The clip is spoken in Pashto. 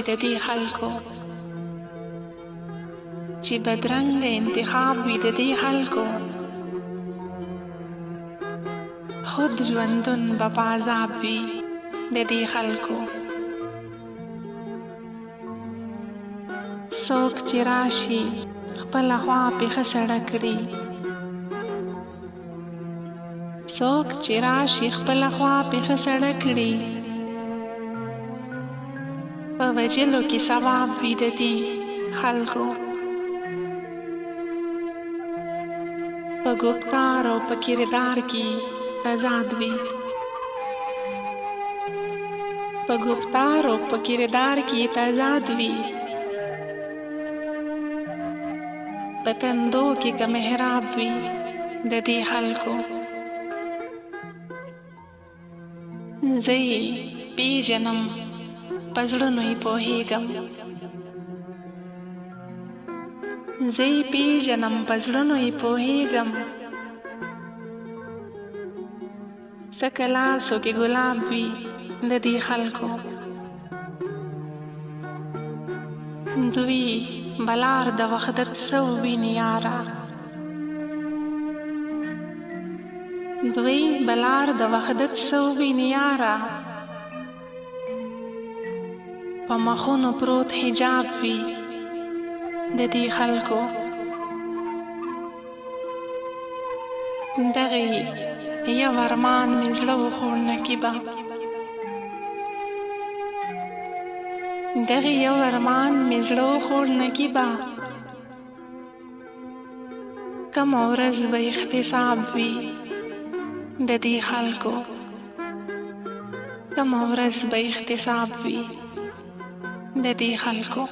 د دې خلکو، چې بدرنګ انتخاب وي د دې خلکو، خود ژوندون به په عذاب وي د دې خلکو. څوک چې راشي خپله خوا پېښه سړه کړي، څوک چې راشي خپله خوا پېښه سړه کړي، په وجلو کې ثواب وي د دې خلکو. په ګفتار او په کردار کې آزاد وي، په گفتار او په کردار کې آزاد وي، په تندو کې که محراب وي د دې خلکو. زه یې پیژنم، په زړونو یې پوهېږم، زه یې پیژنم، په زړونو یې پوهېږم. څکه لاسو کې ګلاب وي د دې خلکو، دوی بلار د وحدت سو ویني یارا، دوی بلار د وحدت سو ویني یارا. په مخونو پروت حجاب وي د دې خلکو، دغې یو ارمان مې زړه وخوړ نقیبه، دغې یو ارمان مې زړه وخوړ نقیبه. کومه ورځ به احتساب وي د دې خلکو، کومه ورځ به احتساب وي د دې خلکو.